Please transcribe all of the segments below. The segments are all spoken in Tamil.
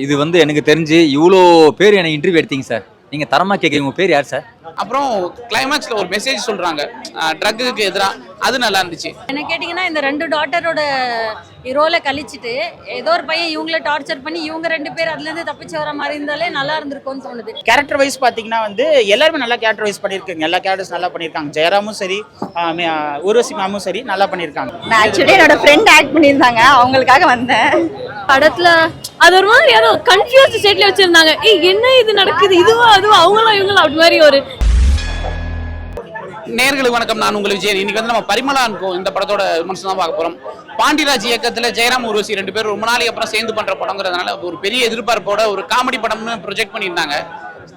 இது வந்து எனக்கு தெரிஞ்சு இவ்வளோ பேர் எனக்கு இன்டர்வியூ எடுத்தீங்க சார். நீங்க தரமா கேட்குறீங்க. உங்க பேர் யார் சார்? அப்புறம் கிளைமேக்ஸ்ல ஒரு மெசேஜ் சொல்றாங்க ட்ரக்குக்கு எதிராக, அது நல்லா இருந்துச்சு. என்ன கேட்டிங்கன்னா இந்த 2 டாட்டரோட ரோலை கழிச்சிட்டு ஏதோ ஒரு பையன் இவங்கள டார்ச்சர் பண்ணி இவங்க 2 பேர் அதுலேருந்து தப்பிச்சு வர மாதிரி இருந்தாலே நல்லா இருந்திருக்கும்னு தோணுது. கேரக்டர் வைஸ் பார்த்தீங்கன்னா எல்லாருமே நல்லா கேரக்டர் வைஸ் பண்ணியிருக்காங்க. எல்லா கேரக்டர்ஸ் நல்லா பண்ணியிருக்காங்க. ஜெயராமும் சரி, ஊர்வசி மேமும் சரி நல்லா பண்ணியிருக்காங்க. நான் ஆக்சுவலி என்னோட ஃப்ரெண்ட் ஆக்ட் பண்ணியிருந்தாங்க, அவங்களுக்காக வந்தேன். படத்துல அது ஒரு மாதிரி ஏதோ கன்ஃபியூஸ் ஸ்டேட்ல வச்சிருந்தாங்க. என்ன இது நடக்குது, இதுவா அதுவா, அவங்களும் இவங்களும் அப்படி மாதிரி ஒரு. நேர்களுக்கு வணக்கம், நான் உங்கள் விஜயன். இன்னைக்கு வந்து நம்ம பரிமளா இந்த படத்தோட விமர்சனம் தான் பார்க்க போறோம். பாண்டிராஜ் இயக்கத்துல ஜெயராம் ஊர்வசி 2 பேரும் ரொம்ப நாளைக்கு அப்புறம் சேர்ந்து பண்ற படங்கிறதுனால ஒரு பெரிய எதிர்பார்ப்போட ஒரு காமெடி படம்னு ப்ரொஜெக்ட் பண்ணியிருந்தாங்க.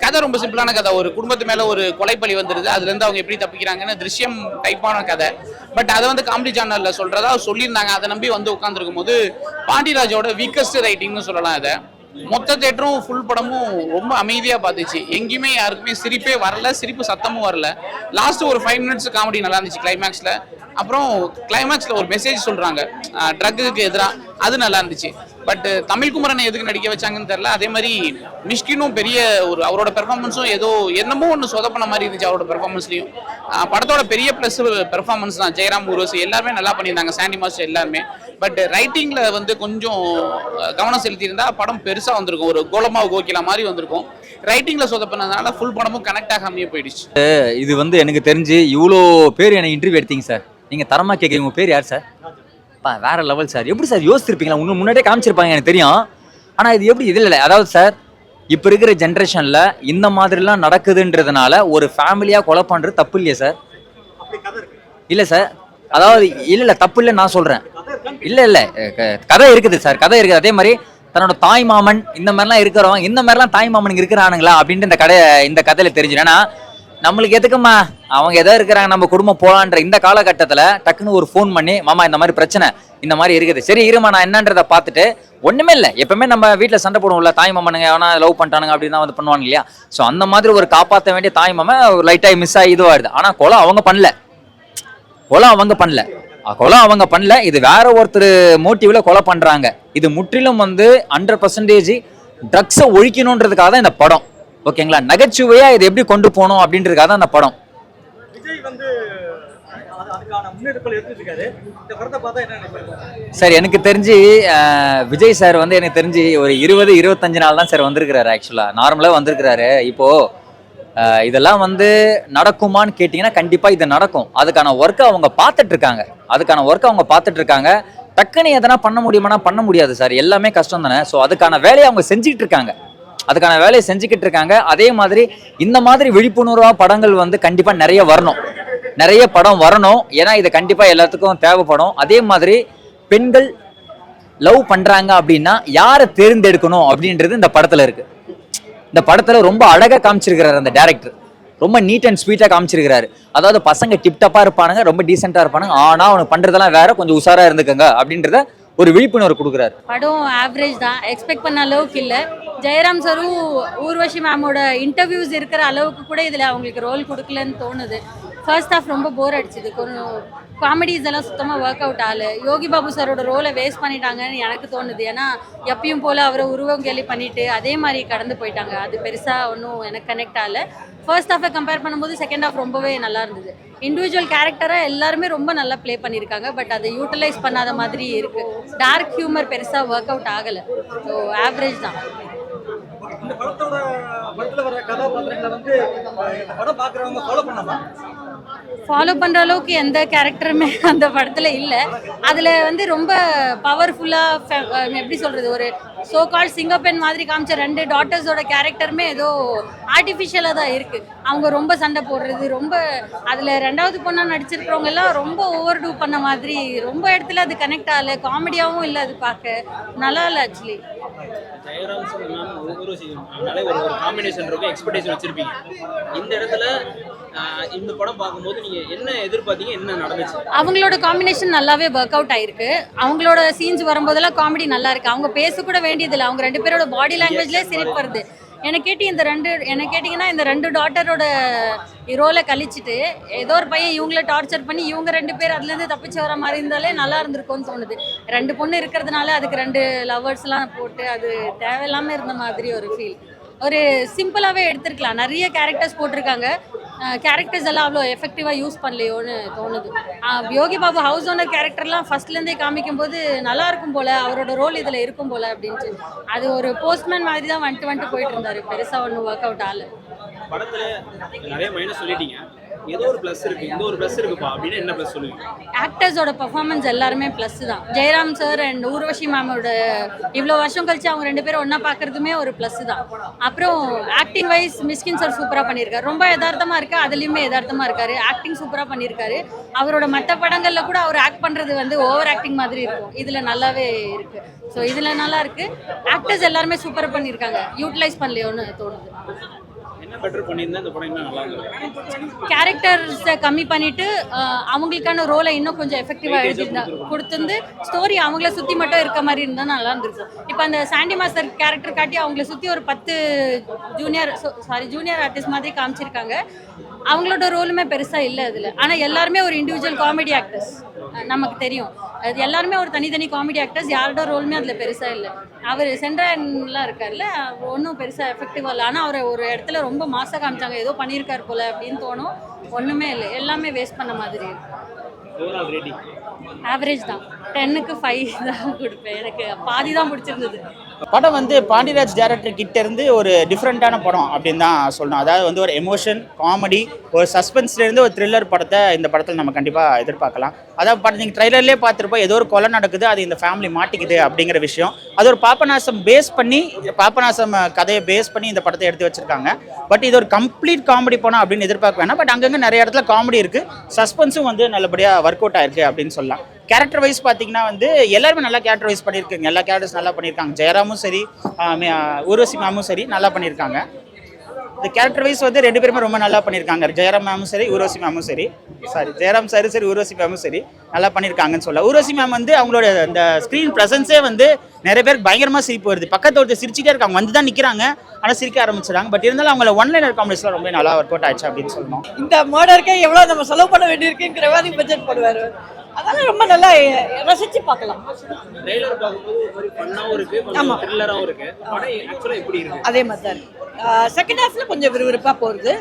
கதை ரொம்ப சிம்பிளான கதை. ஒரு குடும்பத்து மேல ஒரு கொலைப்பலி வந்துருது, அதுல இருந்து அவங்க எப்படி தப்பிக்கிறாங்கன்னு திருஷ்யம் டைப்பான கதை. பட் அதை வந்து காமெடி சேனல்ல சொல்றதா சொல்லியிருந்தாங்க. அதை நம்பி வந்து உட்காந்துருக்கும் போது பாண்டிராஜோட வீக்கஸ்ட் ரைட்டிங்னு சொல்லலாம். அதை மொத்த தேட்டரும் ஃபுல் படமும் ரொம்ப அமைதியா பார்த்துச்சு. எங்கேயுமே யாருக்குமே சிரிப்பே வரல, சிரிப்பு சத்தமும் வரல. லாஸ்ட் ஒரு 5 மினிட்ஸ் காமெடி நல்லா இருந்துச்சு கிளைமேக்ஸ்ல. அப்புறம் கிளைமேக்ஸ்ல ஒரு மெசேஜ் சொல்றாங்க ட்ரக்குக்கு எதிராக, அது நல்லா இருந்துச்சு. பட் தமிழ்குமரனை எதுக்கு நடிக்க வச்சாங்கன்னு தெரியல. அதே மாதிரி மிஷ்கினும் பெரிய ஒரு அவரோட பெர்ஃபார்மன்ஸும் ஏதோ என்னமோ ஒன்று சொதப்பன மாதிரி இருந்துச்சு அவரோட பெர்ஃபார்மன்ஸ்லையும். படத்தோட பெரிய ப்ளஸ் பெர்ஃபார்மன்ஸ் தான். ஜெயராம் ஊர்வசி எல்லாருமே நல்லா பண்ணியிருந்தாங்க, சாண்டி மாஸ்டர் எல்லாருமே. பட் ரைட்டிங்ல வந்து கொஞ்சம் கவனம் செலுத்தியிருந்தா படம் பெருசா வந்திருக்கும், ஒரு கோலமாவு கோகிலா மாதிரி வந்திருக்கும். ரைட்டிங்ல சொதப்பினதுனால ஃபுல் படமும் கனெக்ட் ஆகாமையே போயிடுச்சு. இது வந்து எனக்கு தெரிஞ்சு இவ்வளோ பேர் எனக்கு இன்டர்வியூ எடுத்தீங்க சார். நீங்க தரமா கேட்குறீங்க. உங்க பேர் யார் சார்? வேற லெவல் சார். எப்படி சார் யோசிச்சிருப்பீங்களா? இன்னும் முன்னாடியே காமிச்சிருப்பாங்க எனக்கு தெரியும். ஆனால் இது எப்படி இது இல்லை. அதாவது சார், இப்போ இருக்கிற ஜென்ரேஷனில் இந்த மாதிரிலாம் நடக்குதுன்றதுனால ஒரு ஃபேமிலியாக கொலை பண்ணுறது தப்பு இல்லையா சார்? இல்லை சார், அதாவது இல்லை தப்பு இல்லை நான் சொல்கிறேன். இல்லை கதை இருக்குது சார், கதை இருக்குது. அதே மாதிரி தன்னோட தாய் மாமன் இந்த மாதிரிலாம் இருக்கிறவங்க, இந்த மாதிரிலாம் தாய் மாமனுக்கு இருக்கிறானுங்களா அப்படின்ட்டு இந்த கதையில் தெரிஞ்சிடும். ஏன்னா நம்மளுக்கு எதுக்குமா அவங்க எதோ இருக்கிறாங்க, நம்ம குடும்பம் போகலான்ற இந்த காலகட்டத்தில் டக்குன்னு ஒரு ஃபோன் பண்ணி, மாமா இந்த மாதிரி பிரச்சனை இந்த மாதிரி இருக்குது, சரி இருமா நான் என்னன்றதை பார்த்துட்டு, ஒன்றுமே இல்லை. எப்பவுமே நம்ம வீட்டில் சண்டை போடுவோம்ல, தாய் மாமனுங்க எவனா லவ் பண்ணிட்டானுங்க அப்படின்னு தான் வந்து பண்ணுவாங்க இல்லையா? ஸோ அந்த மாதிரி ஒரு காப்பாற்ற வேண்டிய தாய் மாமன் ஒரு லைட்டாக மிஸ் ஆகி இதுவாகிடுது. ஆனால் கொலை அவங்க பண்ணல, கொலை அவங்க பண்ணல. இது வேற ஒருத்தர் மோட்டிவ்ல கொலை பண்றாங்க. இது முற்றிலும் வந்து 100% ட்ரக்ஸை ஒழிக்கணுன்றதுக்காக தான் இந்த படம். ஓகேங்களா? நகைச்சுவையா இது எப்படி கொண்டு போகணும் அப்படின்றதுக்காக தான் அந்த படம். சார் எனக்கு தெரிஞ்சு விஜய் சார் வந்து எனக்கு தெரிஞ்சு ஒரு 20-25 நாள் தான் சார் வந்திருக்கிறாரு. ஆக்சுவலா நார்மலா வந்திருக்கிறாரு. இப்போ இதெல்லாம் வந்து நடக்குமான்னு கேட்டிங்கன்னா கண்டிப்பாக இது நடக்கும். அதுக்கான ஒர்க்கை அவங்க பார்த்துட்டு இருக்காங்க. டக்குன்னு எதனா பண்ண முடியுமானா பண்ண முடியாது சார், எல்லாமே கஷ்டம் தானே. ஸோ அதுக்கான வேலையை அவங்க செஞ்சுக்கிட்டு இருக்காங்க. அதே மாதிரி இந்த மாதிரி விழிப்புணர்வாக படங்கள் வந்து கண்டிப்பாக நிறைய படம் வரணும். ஏன்னா இது கண்டிப்பாக எல்லாத்துக்கும் தேவைப்படும். அதே மாதிரி பெண்கள் லவ் பண்ணுறாங்க அப்படின்னா யாரை தேர்ந்தெடுக்கணும் அப்படின்றது இந்த படத்தில் இருக்குது. இந்த படத்துல ரொம்ப அழகா காமிச்சிருக்கிறாரு அந்த டைரக்டர். ரொம்ப நீட் அண்ட் ஸ்வீட்டா காமிச்சிருக்கிறாரு. அதாவது பசங்க டிப்டப்பா இருப்பானுங்க, ரொம்ப டீசெண்டா இருப்பானுங்க, ஆனா அவனுக்கு பண்றதெல்லாம் வேற, கொஞ்சம் உஷாரா இருந்துக்கங்க அப்படின்றத ஒரு விழிப்புணர்வு கொடுக்குறாரு. படம் ஆவரேஜ் தான், எக்ஸ்பெக்ட் பண்ண அளவுக்கு இல்லை. ஜெயராம் சாரும் ஊர்வசி மேமோட இன்டர்வியூஸ் இருக்கிற அளவுக்கு கூட இதில் அவங்களுக்கு ரோல் கொடுக்கலன்னு தோணுது. ஃபர்ஸ்ட் ஹாஃப் ரொம்ப போர் அடிச்சுது. கொஞ்சம் காமெடிஸ் எல்லாம் சுத்தமாக ஒர்க் அவுட் ஆகல. யோகி பாபு சாரோட ரோலை வேஸ்ட் பண்ணிட்டாங்கன்னு எனக்கு தோணுது. ஏன்னா எப்பயும் போல் அவரை உருவம் கேலி பண்ணிட்டு அதே மாதிரி கடந்து போயிட்டாங்க. அது பெருசாக ஒன்றும் எனக்கு கனெக்ட் ஆகலை. ஃபர்ஸ்ட் ஹாஃபை கம்பேர் பண்ணும்போது செகண்ட் ஹாஃப் ரொம்பவே நல்லா இருந்தது. இண்டிவிஜுவல் கேரக்டராக எல்லாருமே ரொம்ப நல்லா ப்ளே பண்ணியிருக்காங்க. பட் அதை யூட்டிலைஸ் பண்ணாத மாதிரி இருக்குது. டார்க் ஹியூமர் பெருசாக ஒர்க் அவுட் ஆகலை. ஸோ ஆவரேஜ் தான். இந்த படத்துல வர கதாபாத்திரங்களை வந்து படம் பார்க்குறவங்க ஃபாலோ பண்ணுற அளவுக்கு எந்த கேரக்டருமே அந்த படத்தில் இல்லை. அதில் வந்து ரொம்ப பவர்ஃபுல்லாக எப்படி சொல்கிறது, ஒரு சோ கால் சிங்கப்பெண் மாதிரி காமிச்ச 2 டாட்டர்ஸோட கேரக்டருமே ஏதோ ஆர்டிஃபிஷியலாக தான் இருக்குது. அவங்க ரொம்ப சண்டை போடுறது, ரொம்ப அதில் 2வது பொண்ணாக நடிச்சிருக்கிறவங்க எல்லாம் ரொம்ப ஓவர் டூ பண்ண மாதிரி, ரொம்ப இடத்துல அது கனெக்ட் ஆகலை. காமெடியாகவும் இல்லை, அது பார்க்க நல்லா இல்லை. ஆக்சுவலி ஜெயராம் ஒரு காம்பினேஷன் இருக்கும், எக்ஸ்பெக்டேஷன் வச்சிருப்பீங்க. இந்த இடத்துல இந்த படம் பார்க்கும்போது நீங்க என்ன எதிர்பார்த்தீங்க, என்ன நடந்துச்சு? அவங்களோட காம்பினேஷன் நல்லாவே ஒர்க் அவுட் ஆயிருக்கு. அவங்களோட சீன்ஸ் வரும்போதெல்லாம் காமெடி நல்லா இருக்கு. அவங்க பேசக்கூட வேண்டியதில்லை, அவங்க 2 பேரோட பாடி லாங்குவேஜ்லேயே சிரிப்பு வருது. என்ன கேட்டிங்கன்னா இந்த 2 டாட்டரோட ரோலை கழிச்சிட்டு ஏதோ ஒரு பையன் இவங்கள டார்ச்சர் பண்ணி இவங்க 2 பேர் அதுலேருந்து தப்பிச்சு வர மாதிரி இருந்தாலே நல்லா இருந்திருக்கும்னு தோணுது. 2 பொண்ணு இருக்கிறதுனால அதுக்கு 2 லவர்ஸ்லாம் போட்டு அது தேவையில்லாமல் இருந்த மாதிரி ஒரு ஃபீல். ஒரு சிம்பிளாகவே எடுத்திருக்கலாம். நிறைய கேரக்டர்ஸ் போட்டிருக்காங்க. கேரக்டர்ஸ் எல்லாம் அவ்வளோ எஃபெக்டிவாக யூஸ் பண்ணலையோன்னு தோணுது. யோகி பாபு ஹவுஸ் ஓனர் கேரக்டர்லாம் ஃபர்ஸ்ட்லேருந்தே காமிக்கும் போது நல்லா இருக்கும் போல், அவரோட ரோல் இதில் இருக்கும் போல் அப்படின்ட்டு. அது ஒரு போஸ்ட்மேன் மாதிரி தான் வந்துட்டு போயிட்டு இருந்தார். பெருசாக ஒன்றும் ஒர்க் அவுட் ஆகல. படத்துல நிறைய மைனஸ் சொல்லிட்டீங்க, ஏதோ ஒரு ப்ளஸ் இருக்கு, இந்த ஒரு ப்ளஸ் இருக்குப்பா அப்படின்னு என்ன ப்ளஸ் சொல்லுவீங்க? ஆக்டர்ஸோட பர்ஃபார்மன்ஸ் எல்லாருமே ப்ளஸ் தான். ஜெயராம் சார் அண்ட் ஊர்வஷி மேமோட இவ்வளோ வருஷம் கழிச்சு அவங்க 2 பேரும் ஒன்றா பார்க்குறதுமே ஒரு ப்ளஸ் தான். அப்புறம் ஆக்டிங் வைஸ் மிஸ்கின் சார் சூப்பராக பண்ணியிருக்காரு. ரொம்ப யதார்த்தமாக இருக்குது, அதுலேயுமே யதார்த்தமாக இருக்காரு. ஆக்டிங் சூப்பராக பண்ணியிருக்காரு. அவரோட மற்ற படங்களில் கூட அவர் ஆக்ட் பண்ணுறது வந்து ஓவர் ஆக்டிங் மாதிரி இருக்கும், இதில் நல்லாவே இருக்குது. ஸோ இதில் நல்லா இருக்குது. ஆக்டர்ஸ் எல்லாருமே சூப்பராக பண்ணியிருக்காங்க. யூட்டிலைஸ் பண்ணலையோன்னு தோணுது. என்ன பெட்டர் பண்ணியிருந்தா இந்த படம் இன்னும் நல்லா இருக்கும்? கேரக்டர்ஸை கம்மி பண்ணிட்டு அவங்களுக்கான ரோலை இன்னும் கொஞ்சம் எஃபெக்டிவாக எழுதிருந்தா கொடுத்துருந்து ஸ்டோரி அவங்கள சுற்றி மட்டும் இருக்க மாதிரி இருந்தால் நல்லா இருந்திருக்கும். இப்போ அந்த சாண்டி மாஸ்டர் கேரக்டர் காட்டி அவங்கள சுற்றி ஒரு 10 ஜூனியர் ஆர்டிஸ்ட் மாதிரி காமிச்சிருக்காங்க. அவங்களோட ரோலுமே பெருசாக இல்லை அதில். ஆனால் எல்லாருமே ஒரு இண்டிவிஜுவல் காமெடி ஆக்டர்ஸ், நமக்கு தெரியும். அது எல்லாருமே ஒரு தனித்தனி காமெடி ஆக்டர்ஸ். யாரோட ரோலுமே அதில் பெருசாக இல்லை. அவர் சென்ட்ரன்லாம் இருக்கார்ல, ஒன்றும் பெருசாக எஃபெக்டிவாக இல்லை. ஆனால் அவரை ஒரு இடத்துல ரொம்ப மாசாக காமிச்சாங்க, ஏதோ பண்ணியிருக்காரு போல் அப்படின்னு தோணும். ஒன்றுமே இல்லை, எல்லாமே வேஸ்ட் பண்ண மாதிரி இருக்கு. ஓவரால் ரேட்டிங் ஆவரேஜ் தான். 10க்கு 5 தான் கொடுப்பேன். எனக்கு பாதி தான் பிடிச்சிருந்தது. படம் வந்து பாண்டியராஜ் டேரக்டர் கிட்ட இருந்து ஒரு டிஃப்ரெண்ட்டான படம் அப்படின்னு தான் சொல்லணும். அதாவது வந்து ஒரு எமோஷன், காமெடி, ஒரு சஸ்பென்ஸ்லேருந்து ஒரு த்ரில்லர் படத்தை இந்த படத்தில் நம்ம கண்டிப்பாக எதிர்பார்க்கலாம். அதாவது படம் நீங்கள் ட்ரைலர்லேயே பார்த்துருப்போம், ஏதோ ஒரு கொலை நடக்குது, அது இந்த ஃபேமிலி மாட்டிக்குது அப்படிங்கிற விஷயம். அது ஒரு பாபநாசம் கதையை பேஸ் பண்ணி இந்த படத்தை எடுத்து வச்சிருக்காங்க. பட் இது ஒரு கம்ப்ளீட் காமெடி படம் அப்படின்னு எதிர்பார்க்க வேணாம். பட் அங்கங்கே நிறைய இடத்துல காமெடி இருக்குது, சஸ்பென்ஸும் வந்து நல்லபடியாக ஒர்க் அவுட் ஆயிருக்கு அப்படின்னு சொல்லலாம். கேரக்டர் வைஸ் பார்த்தீங்கன்னா வந்து எல்லாருமே நல்லா கேரக்டர் வைஸ் பண்ணியிருக்காங்க. எல்லா கேரக்டர்ஸ் நல்லா பண்ணியிருக்காங்க. ஜெயராமும் சரி, ஊர்வசி மேமும் சரி நல்லா பண்ணியிருக்காங்க. இந்த கேரக்டர் வைஸ் வந்து 2 பேருமே ரொம்ப நல்லா பண்ணியிருக்காங்க. ஜெயராம் மேமும் சரி, ஊர்வசி மேமும் சரி, ஜெயராம் சார் சரி, ஊர்வசி மேமும் சரி நல்லா பண்ணியிருக்காங்கன்னு சொல்லலாம். ஊர்வசி மேம் வந்து அவங்களோட அந்த ஸ்க்ரீன் ப்ரெசன்ஸே வந்து நிறைய பேருக்கு பயங்கரமாக சிரிப்பு வருது. பக்கத்து ஒருத்தர் சிரிச்சிட்டே இருக்காங்க, வந்து தான் நிற்கிறாங்க, ஆனால் சிரிக்க ஆரம்பிச்சிடாங்க. பட் இருந்தாலும் அவங்கள ஒன்லைனர் காமெடிஸ்லாம் ரொம்ப நல்லா ஒர்க் அவுட் ஆயிடுச்சு அப்படின்னு சொல்லணும். இந்த மர்டருக்கே எவ்வளோ நம்ம செலவு பண்ண வேண்டியிருக்குங்கிற மாதிரி பட்ஜெட் போடுவார். அதெல்லாம் ரொம்ப நல்லா ரசிச்சு பார்க்கலாம். ட்ரெய்லர் பார்க்கும்போது ஒரு ஃபன்னாவும் இருக்கு, கொஞ்சம் த்ரில்லராவும் இருக்கு. படம் ஆக்சுவலா எப்படி இருக்கு? அதே மாதிரி தான் இருக்கு. செகண்ட் ஹாஃப்ல கொஞ்சம் விறுவிறுப்பாக போகிறது.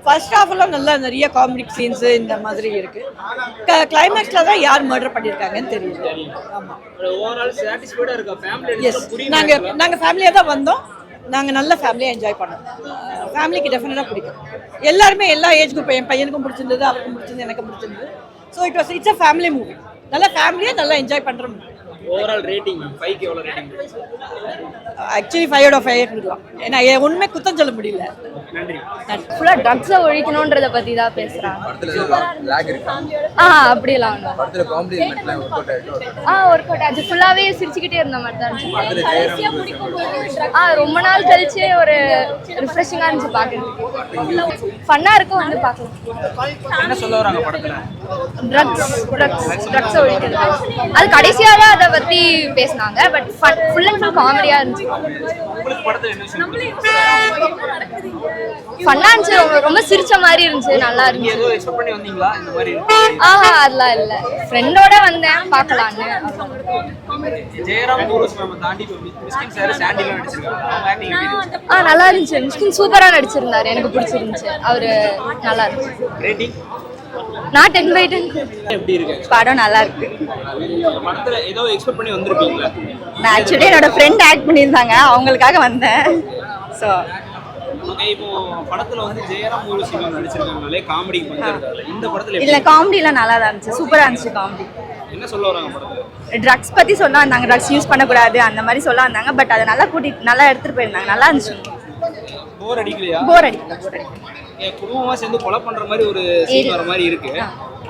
ஃபர்ஸ்ட் ஹாஃப்ல நல்லா நிறைய காமெடி சீன்ஸ் இந்த மாதிரி இருக்கு. கிளைமேக்ஸ்ல தான் யார் மர்டர் பண்ணியிருக்காங்கன்னு தெரியுது. ஆமாம், ஓவரால் சாட்டிஸ்ஃபைடா இருக்கா ஃபேமிலி? எஸ், நாங்கள் ஃபேமிலியாக தான் வந்தோம். நாங்கள் நல்ல ஃபேமிலியாக என்ஜாய் பண்ணோம். ஃபேமிலிக்கு டெஃபினட்டாக பிடிக்கும். எல்லாருமே எல்லா ஏஜ் குரூப், என் பையனுக்கும் பிடிச்சிருந்தது, அவருக்கும் பிடிச்சிருந்தது, எனக்கும் பிடிச்சிருந்தது. So it's a family movie. நல்ல ஃபேமிலியாக நல்லா என்ஜாய் பண்ணுற மூவி. ஓவரால் ரேட்டிங் 5க்கு எவ்வளோ ரேட்டிங்? ஆக்சுவலி 5 out of 5 கொடுக்கலாம். ஏன்னா ஒன்றுமே குத்தம் சொல்ல முடியல. நன்றி. ஃபுல்லாக ட்ரக்ஸை ஒழிக்கணுன்றதை பற்றி தான் பேசுகிறாங்க. அப்படிலாம் ஒர்க் அவுட் ஆச்சு. ஃபுல்லாகவே சிரிச்சுக்கிட்டே இருந்த மாதிரி தான் இருந்துச்சு. ரொம்ப நாள் கழிச்சு ஒரு ரிஃப்ரெஷிங்காக இருந்துச்சு பார்க்குறதுக்கு. ஃபன்னாக இருக்கும், வந்து பார்க்கலாம். என்ன சொல்ல வராங்க படத்தில்? ட்ரக்ஸை ஒழிக்கிறது. அது கடைசியாக தான் அதை பற்றி பேசினாங்க. பட் ஃபுல் அண்ட் ஃபுல் காமெடியாக இருந்துச்சு. ஃபன்னா இருந்துச்சு, ரொம்ப சிரிச்ச மாதிரி இருந்துச்சு, நல்லா இருந்துச்சு. ஏதோ எக்ஸ்பெக்ட் பண்ணி வந்தீங்களா இந்த மாதிரி? அதெல்லாம் இல்லை, ஃப்ரெண்டோட வந்தேன் பார்க்கலான்னு. ஜெயராம் ஊர்வசி மேம் தாண்டி மிஸ்கின் சார் சாண்டிலாம் நடிச்சிருக்காங்க. அவங்க ஆக்டிங் எப்படி இருந்துச்சு? நல்லா இருந்துச்சு. மிஸ்கின் சூப்பராக நடிச்சிருந்தாரு, எனக்கு பிடிச்சிருந்துச்சு. அவரு நல்லா இருந்துச்சு. ரேட்டிங் நான் 10/10. எப்படி இருக்கு படம்? நல்லா இருக்கு. படத்துல ஏதோ எக்ஸ்பெக்ட் பண்ணி வந்திருப்பீங்களா? நான் ஆக்சுவலி என்னோட ஃப்ரெண்ட் ஆக்ட் பண்ணியிருந்தாங்க, அவங்களுக்காக வந்தேன். ஸோ ஓகே, இப்போ படத்துல வந்து ஜெயராம் ஊர்வசி மேம் நடிச்சிருக்காங்களே, காமெடி பண்ணிருக்காங்க. இந்த படத்துல இல்லை, காமெடிலாம் நல்லா தான் இருந்துச்சு, சூப்பராக இருந்துச்சு காமெடி. என்ன சொல்ல வராங்க படத்துல? ட்ரக்ஸ் பற்றி சொல்ல வந்தாங்க, ட்ரக்ஸ் யூஸ் பண்ணக்கூடாது அந்த மாதிரி சொல்ல வந்தாங்க. பட் அதை நல்லா நல்லா எடுத்துகிட்டு போயிருந்தாங்க, நல்லா இருந்துச்சு. போர் அடிக்கலையா? போர் அடிக்கல. குடும்பமா சேர்ந்து கொலை பண்ற மாதிரி ஒரு சீன் வர மாதிரி இருக்கு.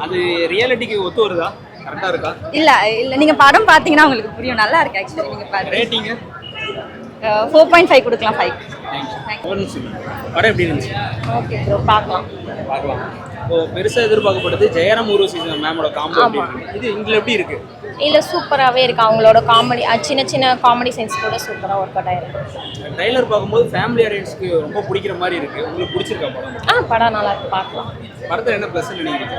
அது ரியாலிட்டிக்கு ஒத்து வருதா? கரெக்டா இருக்கா? இல்லை, நீங்கள் படம் பார்த்தீங்கன்னா உங்களுக்கு புரியும். நல்லா இருக்கு ஆக்சுவலி. நீங்கள் பாருங்க. ரேட்டிங் 4.5 கொடுக்கலாம். 5. படம் எப்படி இருந்துச்சு? ஓகே ப்ரோ, பார்க்கலாம். இப்போ பெருசா எதிர்பார்க்கப்படுது ஜெயராம் ஊர்வசி மேமோட காம்போ. இது இங்க எப்படி இருக்கு? இல்லை சூப்பராகவே இருக்குது அவங்களோட காமெடி சின்ன சின்ன காமெடி சென்ஸ் கூட சூப்பராக ஒர்க் அவுட் ஆயிருக்கு. ட்ரைலர் பார்க்கும்போது ஃபேமிலி ஆடியன்ஸ்க்கு ரொம்ப பிடிக்கிற மாதிரி இருக்கு. உங்களுக்கு பிடிச்சிருக்கா படம்? படம் நல்லா இருக்கு, பார்க்கலாம். படத்தில் என்ன ப்ளஸ் நினைக்கிறீங்க?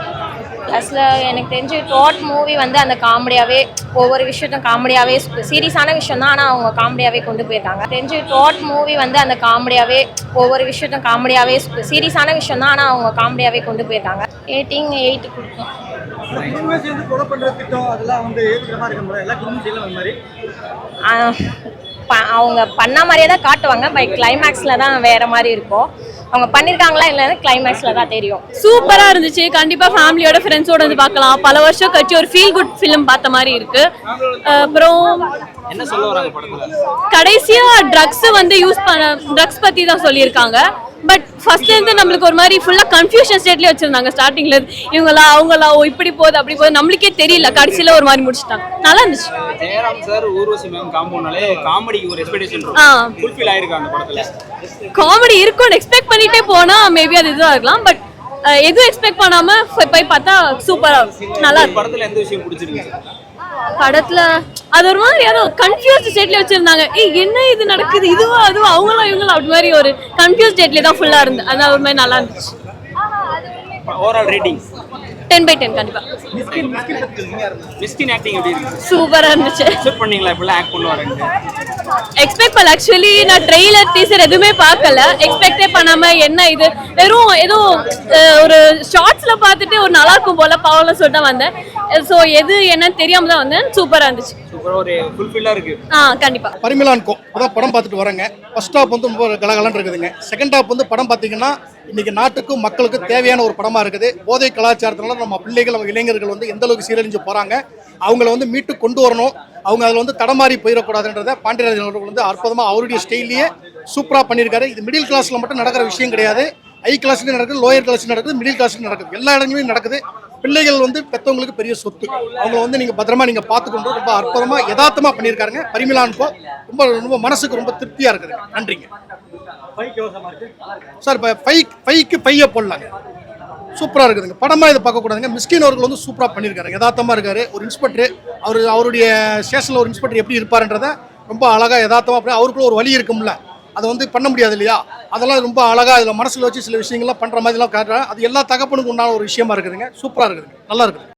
ப்ளஸில் எனக்கு தெரிஞ்சு டாட் மூவி வந்து அந்த காமெடியாகவே ஒவ்வொரு விஷயத்தையும் காமெடியாகவே சீரியஸான விஷயம் தான், ஆனால் அவங்க காமெடியாகவே கொண்டு போயிருக்காங்க. தெரிஞ்சு டாட் மூவி வந்து அந்த காமெடியாகவே ஒவ்வொரு விஷயத்தையும் காமெடியாகவே சீரியஸான விஷயம் தான், ஆனால் அவங்க காமெடியாகவே கொண்டு போயிருக்காங்க. 8 கொடுக்கும். குடும்பமே சேர்ந்து கொலை பண்ற திட்டம் அதெல்லாம் வந்து ஏத்துக்கிற மாதிரி இருக்க எல்லா குடும்பம் செய்யலாம் அந்த மாதிரி அவங்க பண்ண மாதிரியே தான் காட்டுவாங்க. பை கிளைமேக்ஸில் தான் வேற மாதிரி இருக்கும். அவங்க பண்ணியிருக்காங்களா இல்லைன்னா கிளைமேக்ஸில் தான் தெரியும். சூப்பராக இருந்துச்சு. கண்டிப்பாக ஃபேமிலியோட ஃப்ரெண்ட்ஸோட வந்து பார்க்கலாம். பல வருஷம் கழிச்சு ஒரு ஃபீல் குட் ஃபிலிம் பார்த்த மாதிரி இருக்கு. அப்புறம் என்ன சொல்ல வராங்க படத்துல? கடைசியாக ட்ரக்ஸ் வந்து ட்ரக்ஸ் பற்றி தான் சொல்லியிருக்காங்க. பட் ஃபர்ஸ்ட்லேருந்து நம்மளுக்கு ஒரு மாதிரி ஃபுல்லாக கன்ஃபியூஷன் ஸ்டேட்லேயே வச்சுருந்தாங்க. ஸ்டார்டிங்ல இவங்களா அவங்களா இப்படி போகுது அப்படி போகுது நம்மளுக்கே தெரியல. கடைசியில் ஒரு மாதிரி முடிச்சிட்டாங்க. நல்லா இருந்துச்சு. ஜெயராம் சார் ஊர்வசி மேம் காம்போனாலே காமெடிக்கு ஒரு எக்ஸ்பெக்டேஷன் இருக்கும். ஃபுல்ஃபில் ஆயிருக்கா அந்த படத்துல? காமெடி இருக்கும்னு எக்ஸ்பெக்ட் பண்ணிட்டே போனா மேபி அது இதுவாக இருக்கலாம். பட் எதுவும் எக்ஸ்பெக்ட் பண்ணாம போய் பார்த்தா சூப்பரா நல்லா இருக்கு. படத்துல எந்த விஷயம் பிடிச்சிருக்கு? படத்துல அது ஒரு மாதிரி ஏதோ கன்ஃபியூஸ் ஸ்டேட்ல வச்சிருந்தாங்க. என்ன இது நடக்குது, இதுவா அதுவா அவங்களா இவங்களா அப்படி மாதிரி ஒரு கன்ஃபியூஸ் ஸ்டேட்ல தான் ஃபுல்லா இருந்து. அதான் ஒரு மாதிரி நல்லா இருந்துச்சு. ஓவரால் ரேட்டிங் 10/10 கண்டிப்பா. மிஸ்கின் ஆக்டிங் எப்படி இருக்கு? சூப்பரா இருந்துச்சு. எக்ஸ்பெக்ட் பண்ணீங்களா இப்படிலாம் ஆக்ட் பண்ணுவாருன்னு? எக்ஸ்பெக்ட் பண்ணல. ஆக்சுவலி நான் ட்ரெய்லர் டீசர் எதுவுமே பார்க்கல. எக்ஸ்பெக்டே பண்ணாம என்ன இது வெறும் ஏதோ ஒரு ஷார்ட்ஸ்ல பார்த்துட்டு ஒரு நல்லா இருக்கும் போல பாவம்னு சொல்லிட்டு தான் வந்தேன். ஸோ எது என்னன்னு தெரியாம தான் வந்தேன். சூப்பரா இருந்துச்சு. சூப்பரா ஒரு ஃபுல்ஃபில்லா இருக்கு. கண்டிப்பா. பரிமளான்கோ அதான் படம் பார்த்துட்டு வரேங்க. ஃபர்ஸ்ட் ஹாப் வந்து ரொம்ப கலகலன்னு இருக்குதுங்க. செகண்ட் ஹாப் வந்து படம் பார்த்தீங்கன்னா இன்னைக்கு நாட்டுக்கும் மக்களுக்கும் தேவையான ஒரு படமா இருக்குது. போதை கலாச்சாரத்தினால நம்ம பிள்ளைகள் நம்ம இளைஞர்கள் வந்து எந்த அளவுக்கு சீரழிஞ்சு போறாங்க, அவங்கள வந்து மீட்டு கொண்டு வரணும். அவங்க அதில் வந்து தடமாறி போயிடக்கூடாதுன்றதை பாண்டியராஜன் அவர்கள் வந்து அற்புதமாக அவருடைய ஸ்டைல்லையே சூப்பராக பண்ணியிருக்காரு. இது மிடில் கிளாஸில் மட்டும் நடக்கிற விஷயம் கிடையாது. ஹை கிளாஸ்லையும் நடக்குது, லோயர் கிளாஸ்லையும் நடக்குது, மிடில் கிளாஸ்லையும் நடக்குது. எல்லா இடங்களிலும் நடக்குது. பிள்ளைகள் வந்து பெற்றவங்களுக்கு பெரிய சொத்து. அவங்கள வந்து நீங்கள் பத்திரமா நீங்கள் பார்த்துக்கொண்டு ரொம்ப அற்புதமாக யதார்த்தமாக பண்ணியிருக்காருங்க. பரிமளான்கோ ரொம்ப ரொம்ப மனசுக்கு ரொம்ப திருப்தியாக இருக்குது. நன்றிங்க சார். இப்போ ஃபைக்கு பையை போடலாங்க. சூப்பராக இருக்குதுங்க. படமாக இதை பார்க்கக்கூடாதுங்க. மிஸ்கின் அவர்கள் வந்து சூப்பராக பண்ணியிருக்காரு. யதார்த்தமாக இருக்காரு. ஒரு இன்ஸ்பெக்டர் அவருடைய ஸ்டேஷனில் ஒரு இன்ஸ்பெக்டர் எப்படி இருப்பாருன்றதை ரொம்ப அழகாக யதார்த்தமாக அப்படி அவருக்குள்ள ஒரு வழி இருக்கும்ல, அதை வந்து பண்ண முடியாது இல்லையா, அதெல்லாம் ரொம்ப அழகாக இதில் மனசில் வச்சு சில விஷயங்கள்லாம் பண்ணுற மாதிரிலாம் காட்டுறாங்க. அது எல்லா தகப்பனுக்கு உண்டான ஒரு விஷயமா இருக்குதுங்க. சூப்பராக இருக்குதுங்க. நல்லா இருக்குது.